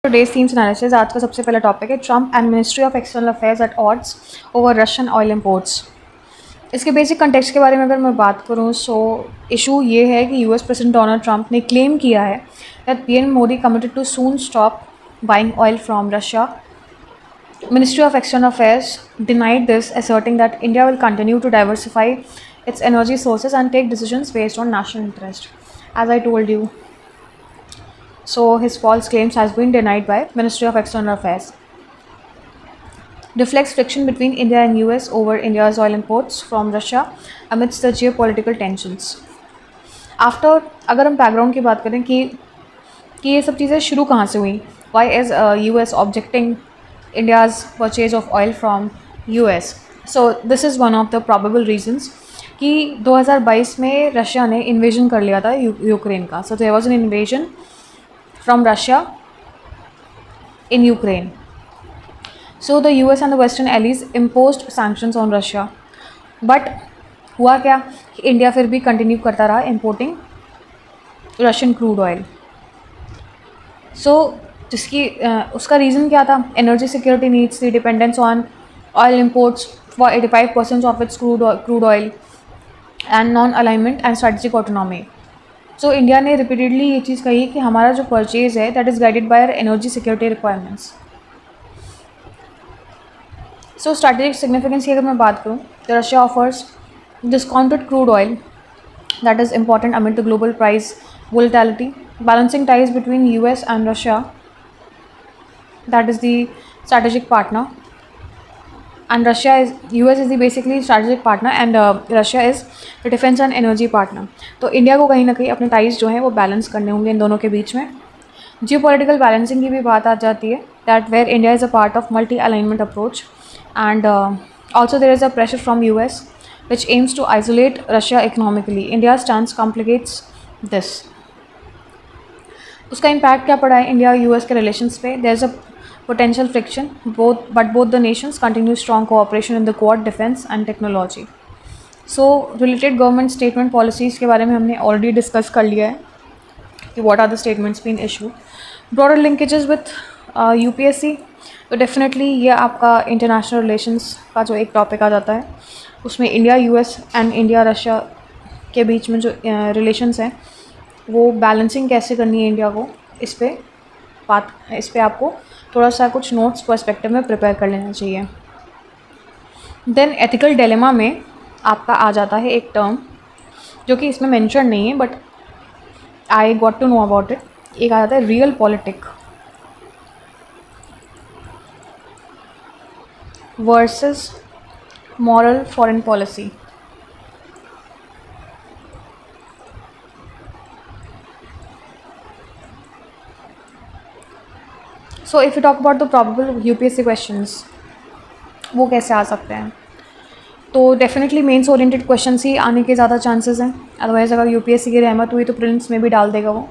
Today's themes analysis. आज का सबसे पहला टॉपिक है Trump and ministry of external affairs at odds over Russian oil imports. इसके बेसिक कंटेक्स्ट के बारे में अगर मैं बात करूँ सो इशू ये है कि यूएस प्रेसिडेंट डोनाल्ड ट्रंप ने क्लेम किया है that PM Modi committed too soon stop buying oil from Russia. Ministry of External Affairs denied this, asserting that India will continue to diversify its energy sources and take decisions based on national interest. As I told you, so his false claims has been denied by Ministry of External Affairs. Reflects friction between India and US over India's oil imports from Russia amidst the geopolitical tensions. After अगर हम background की बात करें कि ये सब चीज़ें शुरू कहाँ से हुई, why is US objecting India's purchase of oil from US? So this is one of the probable reasons कि 2022 में रशिया ने इन्वेजन कर लिया था यूक्रेन का. So there was an invasion from Russia in Ukraine. So the US and the Western allies imposed sanctions on Russia. But हुआ क्या कि इंडिया फिर भी कंटिन्यू करता रहा importing Russian crude oil. So जिसकी उसका रीज़न क्या था? Energy security needs, the dependence on oil imports for 85% of its crude oil and non alignment and strategic autonomy. So India ने रिपीटेडली ये चीज़ कही कि हमारा जो परचेज है that is guided by our energy security requirements. So strategic significance की अगर मैं बात करूँ तो Russia offers discounted crude oil that is important amid the global price volatility, balancing ties between US and Russia, that is the strategic partner, and US is the basically strategic partner and Russia is the defense and energy partner. तो India को कहीं ना कहीं अपने ties जो हैं वो balance करने होंगे इन दोनों के बीच में. जियोपॉलिटिकल बैलेंसिंग की भी बात आ जाती है that where India is a part of multi alignment approach and also there is a pressure from US which aims to isolate Russia economically. India's stance complicates this. उसका impact क्या पड़ा है इंडिया US के relations पे? There is a potential friction, but both the nations continue strong cooperation in the Quad, defense and technology. So related government statement policies के बारे में हमने already discuss कर लिया है कि what are the statements being issued. Broader linkages with UPSC, तो definitely ये आपका इंटरनेशनल रिलेशंस का जो एक टॉपिक आ जाता है उसमें India US and India Russia के बीच में जो रिलेशंस हैं वो बैलेंसिंग कैसे करनी है इंडिया को, इस पे आपको थोड़ा सा कुछ नोट्स पर्सपेक्टिव में प्रिपेयर कर लेना चाहिए. देन एथिकल डिलेमा में आपका आ जाता है एक टर्म जो कि इसमें मेंशन नहीं है but I got to know about it. एक आ जाता है realpolitik versus moral foreign policy. So if you talk about the probable UPSC questions, वो कैसे आ सकते हैं? तो डेफिनेटली मेंस ओरिएंटेड क्वेश्चंस ही आने के ज़्यादा चांसेस हैं. अदरवाइज़ अगर यूपीएससी की रहमत हुई तो प्रिलिम्स में भी डाल देगा वो.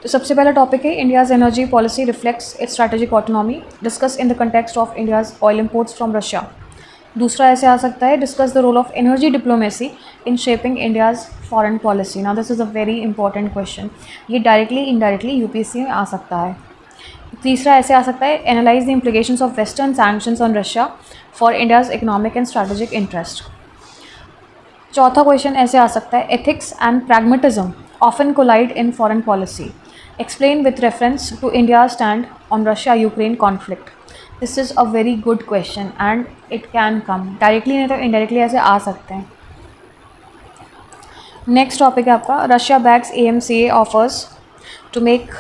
तो सबसे पहला टॉपिक है India's energy policy reflects its strategic autonomy, discuss in the context of India's oil imports from Russia. दूसरा ऐसे आ सकता है discuss the role of energy diplomacy in shaping India's foreign policy. Now this is a very important question. ये directly indirectly UPSC में आ सकता है. तीसरा ऐसे आ सकता है analyse the implications of western sanctions on Russia for India's economic and strategic interest. चौथा क्वेश्चन ऐसे आ सकता है ethics and pragmatism often collide in foreign policy. Explain with reference to India's stand on Russia-Ukraine conflict. This is a very good question and it can come directly नहीं तो indirectly ऐसे आ सकते हैं. Next topic है आपका Russia backs AMCA offers to make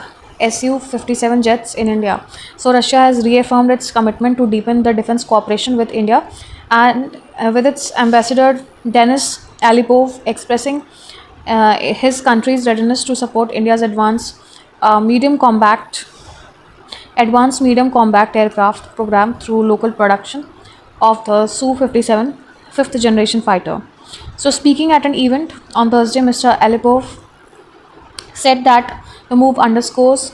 Su-57 jets in India. So Russia has reaffirmed its commitment to deepen the defense cooperation with India and with its ambassador Denis Alipov expressing his country's readiness to support India's advanced medium combat aircraft program through local production of the Su-57 fifth generation fighter. So speaking at an event on Thursday, Mr. Alipov said that the move underscores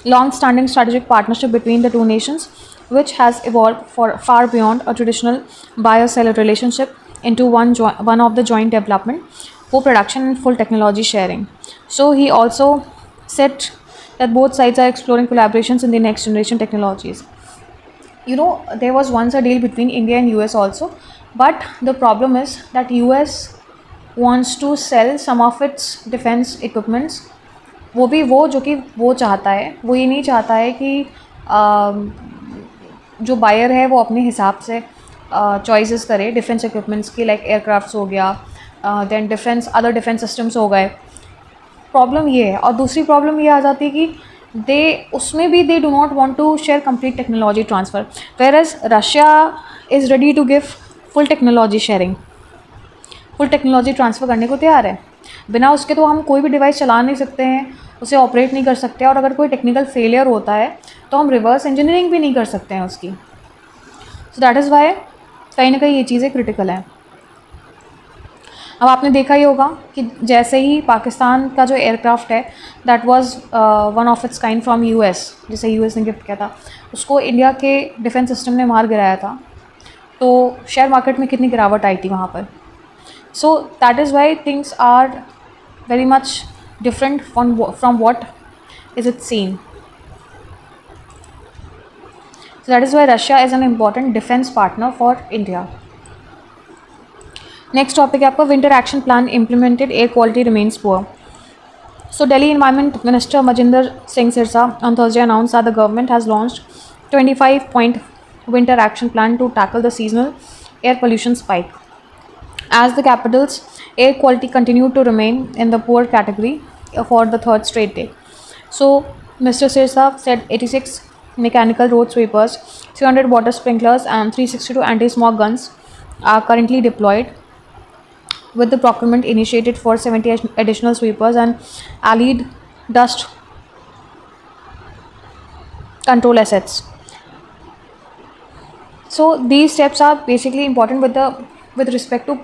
long-standing strategic partnership between the two nations, which has evolved far beyond a traditional buyer-seller relationship into one of the joint development, co-production and full technology sharing. So he also set that both sides are exploring collaborations in the next generation technologies. You know, there was once a deal between India and US also, but the problem is that US wants to sell some of its defense equipments. वो भी वो जो कि वो चाहता है, वो ये नहीं चाहता है कि जो बायर है वो अपने हिसाब से चॉइसेस करे डिफेंस इक्विपमेंट्स की, लाइक एयरक्राफ्ट्स हो गया, देन अदर डिफेंस सिस्टम्स हो गए. प्रॉब्लम ये है. और दूसरी प्रॉब्लम ये आ जाती है कि उसमें भी they do not want to share complete technology transfer, whereas Russia is ready to give full technology sharing, full technology transfer करने को तैयार है. बिना उसके तो हम कोई भी डिवाइस चला नहीं सकते हैं, उसे ऑपरेट नहीं कर सकते, और अगर कोई टेक्निकल फेलियर होता है तो हम रिवर्स इंजीनियरिंग भी नहीं कर सकते हैं उसकी. सो दैट इज़ वाई कहीं ना कहीं ये चीज़ें क्रिटिकल हैं. अब आपने देखा ही होगा कि जैसे ही पाकिस्तान का जो एयरक्राफ्ट है that was one of its kind from US, जिसे यूएस ने गिफ्ट किया था, उसको इंडिया के डिफेंस सिस्टम ने मार गिराया था, तो शेयर मार्केट में कितनी गिरावट आई थी वहाँ पर. So that is why things are very much different from what is it seen. So that is why Russia is an important defense partner for India. Next topic है आपका winter action plan implemented, air quality remains poor. So Delhi Environment Minister Majinder Singh Sirsa on Thursday announced that the government has launched 25-point winter action plan to tackle the seasonal air pollution spike. As the capital's air quality continued to remain in the poor category for the third straight day. So Mr. Sirsa said 86 mechanical road sweepers, 300 water sprinklers and 362 anti-smog guns are currently deployed, with the procurement initiated for 70 additional sweepers and allied dust control assets. So these steps are basically important with respect to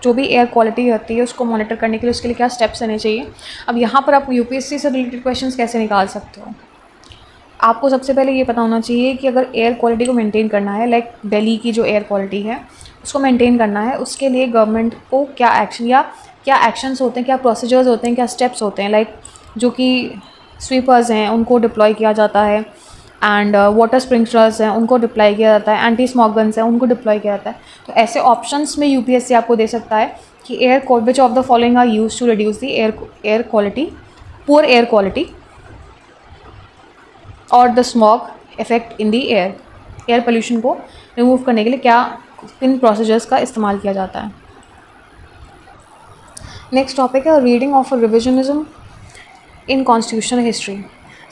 जो भी air quality होती है उसको monitor करने के लिए उसके लिए क्या स्टेप्स लेने चाहिए. अब यहाँ पर आप यूपीएससी से रिलेटेड क्वेश्चंस कैसे निकाल सकते हो. आपको सबसे पहले ये पता होना चाहिए कि अगर एयर क्वालिटी को मेंटेन करना है, लाइक दिल्ली की जो एयर क्वालिटी है उसको मेंटेन करना है, उसके लिए गवर्नमेंट को क्या एक्शन या क्या एक्शंस होते हैं, क्या प्रोसीजर्स होते हैं, क्या स्टेप्स होते हैं. लाइक जो कि स्वीपर्स हैं उनको डिप्लॉय किया जाता है, एंड वाटर स्प्रिंकलर्स हैं उनको डिप्लॉय किया जाता है, एंटी स्मॉग गन्स हैं उनको डिप्लॉय किया जाता है. तो ऐसे ऑप्शंस में यूपीएससी आपको दे सकता है कि which of the following are use to reduce the air quality, poor air quality और the smog effect in the air pollution को रिमूव करने के लिए क्या किन प्रोसीजर्स का इस्तेमाल किया जाता है. नेक्स्ट टॉपिक है reading of revisionism in constitutional history.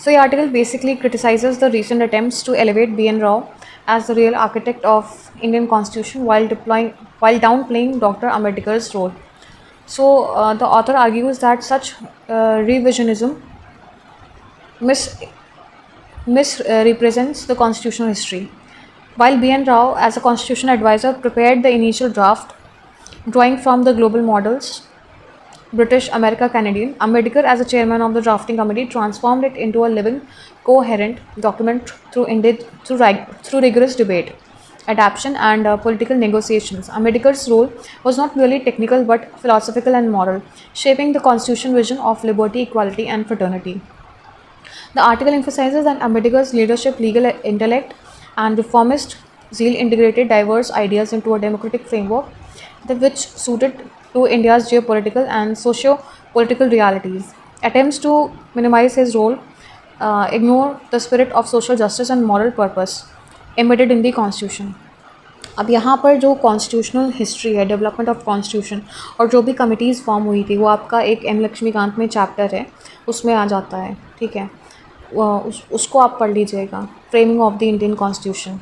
So ये article basically criticises the recent attempts to elevate B.N. Rao as the real architect of Indian Constitution while downplaying Dr. Ambedkar's role. So the author argues that such revisionism misrepresents the constitutional history. While B.N. Rao, as a constitutional advisor, prepared the initial draft, drawing from the global models, British, America, Canadian, Ambedkar, as a chairman of the drafting committee, transformed it into a living, coherent document through rigorous debate, adaptation, and political negotiations. Ambedkar's role was not merely technical but philosophical and moral, shaping the constitution vision of liberty, equality, and fraternity. The article emphasizes that Ambedkar's leadership, legal intellect, and reformist zeal integrated diverse ideas into a democratic framework which suited to India's geopolitical and socio-political realities. Attempts to minimize his role ignore the spirit of social justice and moral purpose embedded in the Constitution. अब यहाँ पर जो constitutional history है, development of constitution, और जो भी committees form हुई थी वो आपका एक M. लक्ष्मीकांत में चैप्टर है, उसमें आ जाता है. ठीक है, उसको आप पढ़ लीजिएगा. Framing of the Indian constitution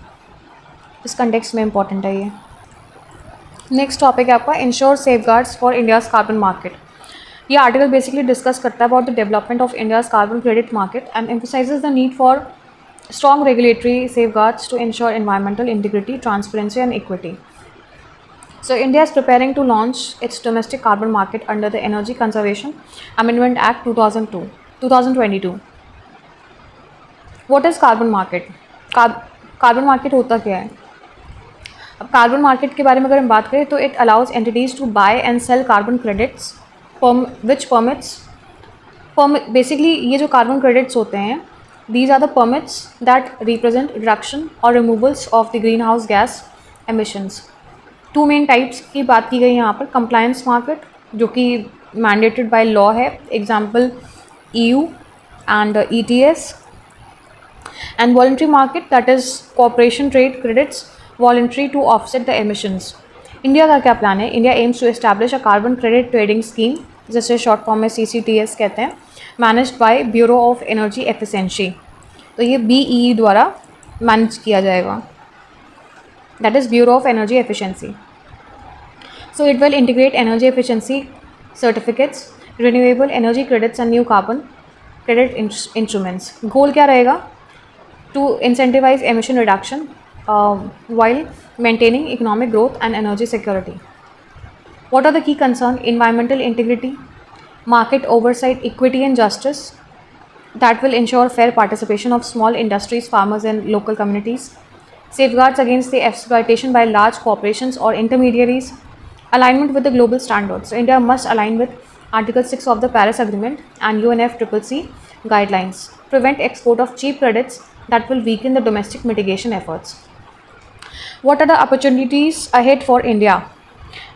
इस कंटेक्स्ट में इंपॉर्टेंट है ये. नेक्स्ट टॉपिक है आपका ensure safeguards for India's carbon market. ये आर्टिकल बेसिकली डिस्कस करता है about the development of India's carbon credit market and emphasises the need for strong regulatory safeguards to ensure environmental integrity, transparency, and equity. So India is preparing to launch its domestic carbon market under the Energy Conservation Amendment Act 2022. What is carbon market? Carbon market होता क्या है? अब carbon market के बारे में अगर हम बात करें तो it allows entities to buy and sell carbon credits which permits basically ये जो कार्बन क्रेडिट्स होते हैं, these are the permits that represent reduction और removals of the green house gas emissions. Two main types की बात की गई यहाँ पर। कंप्लायंस मार्केट, जो कि मैंडेटेड बाय लॉ है, example EU and ETS, and voluntary market, that is cooperation trade credits, voluntary to offset the emissions. India का क्या प्लान है? India aims to establish a carbon credit trading scheme, जिसे short form में CCTS कहते हैं, managed by Bureau of Energy Efficiency. तो ये BEE द्वारा मैनेज किया जाएगा, that is Bureau of Energy Efficiency. So it will integrate energy efficiency certificates, renewable energy credits and new carbon credit instruments. गोल क्या रहेगा? To incentivize emission reduction while maintaining economic growth and energy security. What are the key concerns? Environmental integrity, market oversight, equity and justice, that will ensure fair participation of small industries, farmers and local communities. Safeguards against the exploitation by large corporations or intermediaries. Alignment with the global standards. So India must align with Article 6 of the Paris Agreement and UNFCCC guidelines. Prevent export of cheap credits that will weaken the domestic mitigation efforts. What are the opportunities ahead for India?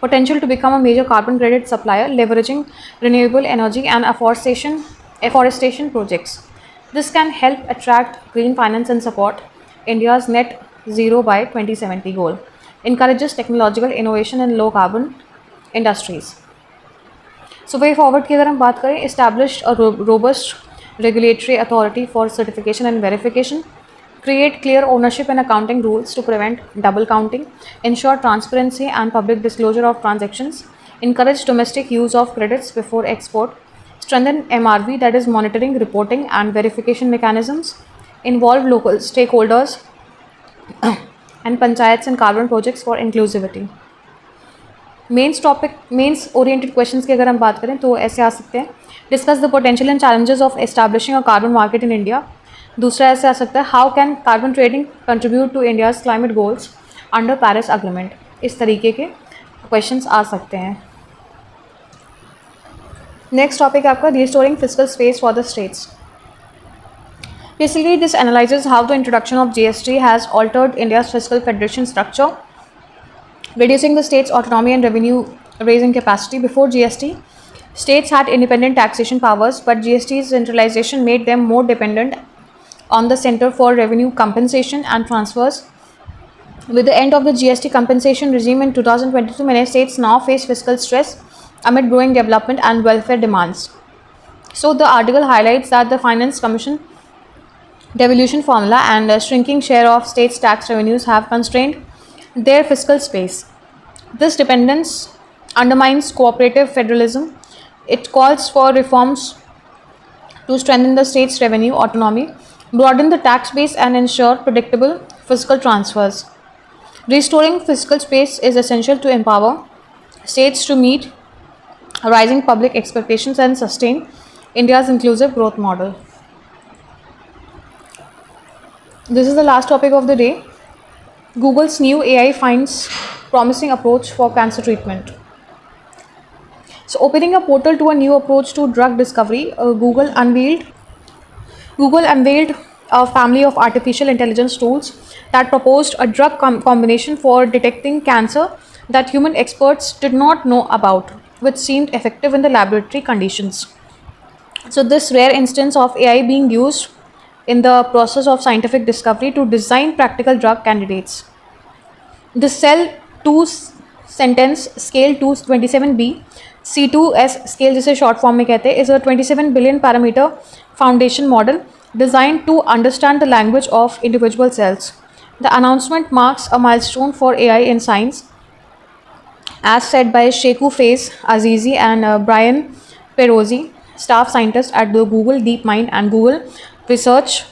Potential to become a major carbon credit supplier, leveraging renewable energy and afforestation projects. This can help attract green finance and support India's net zero by 2070 goal. Encourages technological innovation in low carbon industries. So way forward की अगर हम बात करें, established a robust regulatory authority for certification and verification, create clear ownership and accounting rules to prevent double counting, ensure transparency and public disclosure of transactions, encourage domestic use of credits before export, strengthen MRV, that is monitoring, reporting and verification mechanisms, involve local stakeholders and panchayats in carbon projects for inclusivity. Mains oriented questions की अगर हम बात करें तो ऐसे आ सकते हैं, discuss the potential and challenges of establishing a carbon market in India. दूसरा ऐसे आ सकता है, how can carbon trading contribute to India's climate goals under Paris Agreement. इस तरीके के क्वेश्चंस आ सकते हैं। नेक्स्ट टॉपिक है आपका restoring physical space for the states. Basically, this analyzes how the introduction of GST has altered India's fiscal federation structure, reducing the state's autonomy and revenue raising capacity. Before GST, states had independent taxation powers, but GST's centralization made them more dependent on the center for revenue compensation and transfers. With the end of the GST compensation regime in 2022, many states now face fiscal stress amid growing development and welfare demands. So the article highlights that the Finance Commission devolution formula and a shrinking share of states' tax revenues have constrained their fiscal space. This dependence undermines cooperative federalism. It calls for reforms to strengthen the state's revenue autonomy, broaden the tax base, and ensure predictable fiscal transfers. Restoring fiscal space is essential to empower states to meet rising public expectations and sustain India's inclusive growth model. This is the last topic of the day. Google's new AI finds promising approach for cancer treatment. So, opening a portal to a new approach to drug discovery, Google unveiled a family of artificial intelligence tools that proposed a drug combination for detecting cancer that human experts did not know about, which seemed effective in the laboratory conditions. So, this rare instance of AI being used in the process of scientific discovery to design practical drug candidates. The Cell 2 Sentence Scale 227B C2S scale, जिसे short form में कहते हैं, is a 27 billion parameter foundation model designed to understand the language of individual cells. The announcement marks a milestone for AI in science, as said by Sheku Faiz Azizi and Brian Perozzi, staff scientists at the Google DeepMind and Google Research,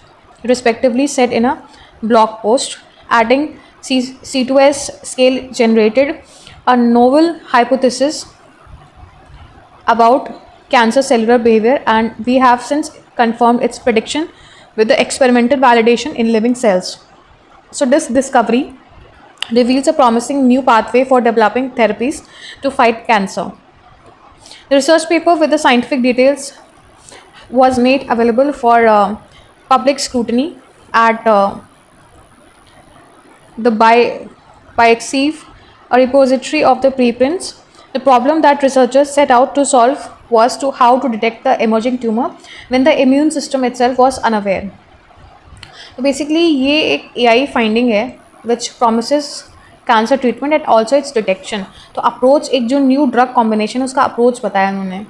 respectively, said in a blog post. Adding C2S scale generated a novel hypothesis about cancer cellular behavior, and we have since confirmed its prediction with the experimental validation in living cells. So this discovery reveals a promising new pathway for developing therapies to fight cancer. The research paper with the scientific details was made available for public scrutiny at the BioXiv, a repository of the preprints. The problem that researchers set out to solve was to how to detect the emerging tumor when the immune system itself was unaware. तो basically ये एक AI finding है which promises cancer treatment at also its detection. तो approach एक जो new drug combination उसका approach बताया उन्होंने.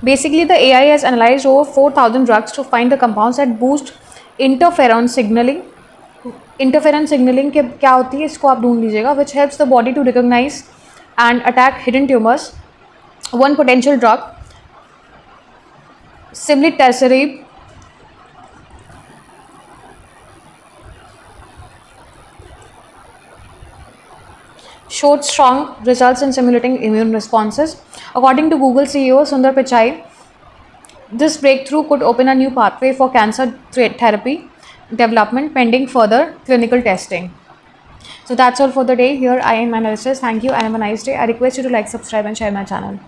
Basically the AI has analyse over 4,000 drugs to find the compounds that boost interferon signalling. Interferon signalling के क्या होती है इसको आप ढूंढ लीजिएगा. Which helps the body to recognise and attack hidden tumors. One potential drug, simlitasarib, showed strong results in simulating immune responses. According to Google CEO Sundar Pichai, this breakthrough could open a new pathway for cancer therapy development pending further clinical testing. So that's all for the day. Here I am analysis. Thank you and have a nice day. I request you to like, subscribe and share my channel.